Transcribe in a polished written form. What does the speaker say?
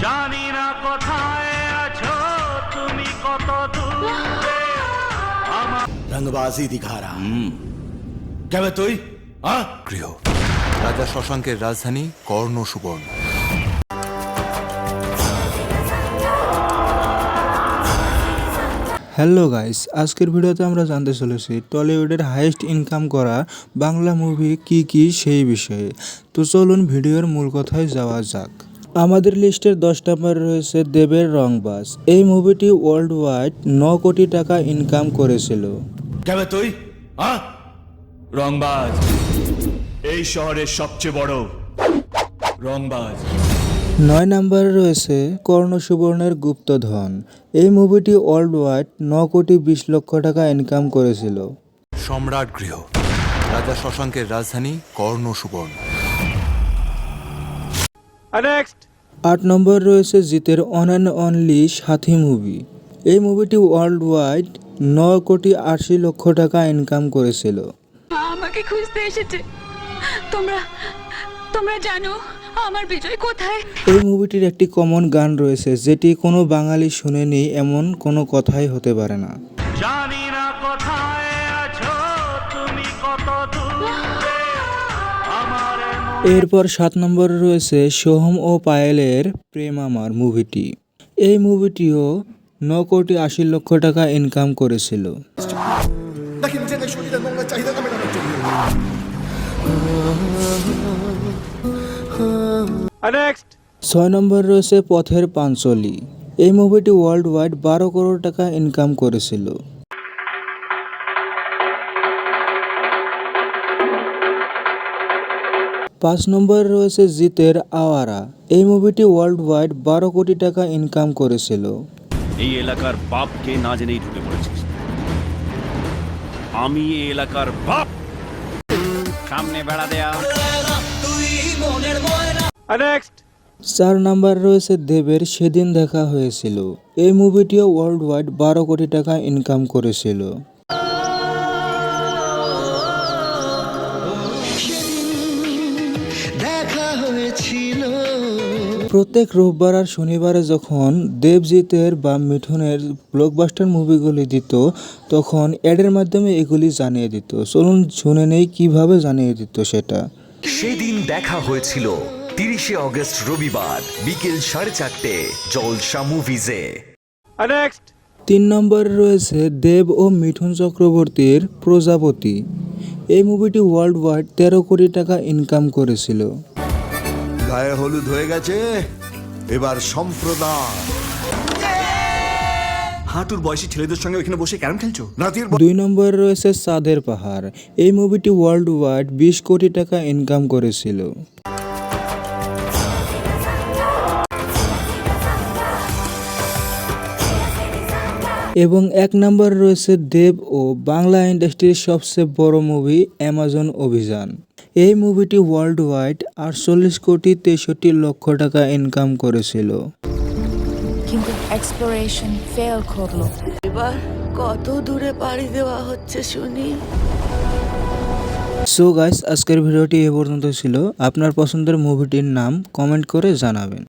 জানি না কোথায় আছো তুমি, কত দূরে আমার रंगबाजी दिखा रहा क्या मैं तुई हाँ গৃহ রাজা শশাঙ্কের রাজধানী কর্ণ সুবর্ণ। হ্যালো গাইস, আজকের ভিডিওতে আমরা জানতে চলেছি টলিউডের হাইয়েস্ট ইনকাম করা বাংলা মুভি কি কি সেই বিষয়ে। তো চলুন ভিডিওর মূল কথায় যাওয়া যাক। আমাদের লিস্টের 10 নম্বরে রয়েছে দেবের রংবাজ। এই মুভিটি ওয়ার্ল্ড ওয়াইড 9 কোটি টাকা ইনকাম করেছিল। क्या मैं तुई हाँ রংবাজ এই শহরের সবচেয়ে বড় রংবাজ। 9 নম্বরে রয়েছে কর্ণ সুবর্ণের গুপ্তধন। এই মুভিটি ওয়ার্ল্ড ওয়াইড 9 কোটি 20 লক্ষ টাকা ইনকাম করেছিল। সম্রাট গৃহ রাজা শশাঙ্কের রাজধানী কর্ণ সুবর্ণ। 8 নম্বর রয়েছে জিতের on and only Sathi movie. এই মুভিটি ওয়ার্ল্ড ওয়াইড 9 কোটি 80 লক্ষ টাকা ইনকাম করেছিল। আমাকে খুঁজতে এসেছে। তোমরা তোমরা জানো আমার বিজয় কোথায়? এই মুভিটির একটি কমন গান রয়েছে যেটি কোনো বাঙালি শুনেনি এমন কোনো কথাই হতে পারে না। জানি না কোথায় আছো তুমি, কত দূরে আমার এরপর 7 নম্বরে রয়েছে সোহম ও পায়েলের প্রেম আমার মুভিটি। এই মুভিটিও 9 কোটি 80 লক্ষ টাকা ইনকাম করেছিল। নেক্সট 6 নম্বর রয়েছে পথের পাঞ্চলি। এই মুভিটি ওয়ার্ল্ড ওয়াইড 12 করোড় টাকা ইনকাম করেছিল। 5 নম্বরে রয়েছে জিতের আওয়ারা। এই মুভিটি ওয়ার্ল্ড ওয়াইড 12 কোটি টাকা ইনকাম করেছিল। এই এলাকার বাপকে না জেনেই ঢুকে পড়েছিস। আমি এই এলাকার বাপ। সামনে বেড়া দেয়া। নেক্সট 4 নাম্বার রয়েছে দেবের সেদিন দেখা হয়েছিল। এই মুভিটিও ওয়ার্ল্ড ওয়াইড 12 কোটি টাকা ইনকাম করেছিল। প্রত্যেক রোববার আর শনিবারে যখন দেবজিতের বা মিঠুনের ব্লকবাস্টার মুভিগুলি দিত তখন অ্যাডের মাধ্যমে এগুলি জানিয়ে দিত। চলুন শুনে নেই কিভাবে জানিয়ে দিত সেটা। সেদিন দেখা হয়েছিল 30শে অগস্ট রবিবার বিকেল 4:30 জলসা মুভিজে। নেক্সট 3 নম্বরে রয়েছে দেব ও মিঠুন চক্রবর্তীর প্রজাপতি। এই মুভিটি ওয়ার্ল্ড ওয়াইড 13 কোটি টাকা ইনকাম করেছিল। গায়ে হলুদ হয়ে গেছে এবার সম্প্রদান হাঁটুর বয়সী ছেলেদের সঙ্গে ওখানে বসে ক্যারম খেলছো? নাতির 2 নম্বরে রয়েছে চাঁদের পাহাড়। এই মুভিটি ওয়ার্ল্ড ওয়াইড 20 কোটি টাকা ইনকাম করেছিল। এবং 1 নম্বরে রয়েছে দেব ও বাংলা ইন্ডাস্ট্রির সবচেয়ে বড় মুভি অ্যামাজন অভিযান। এই মুভিটি ওয়ার্ল্ড ওয়াইড 48 কোটি 63 লক্ষ টাকা ইনকাম করেছিল। কিন্তু এক্সপ্লোরেশন ফেল করলো। এবার কত দূরে পাড়ি দেওয়া হচ্ছে শুনি। সো গাইস, আজকের ভিডিওটি এ পর্যন্ত ছিল। আপনার পছন্দের মুভিটির নাম কমেন্ট করে জানাবেন।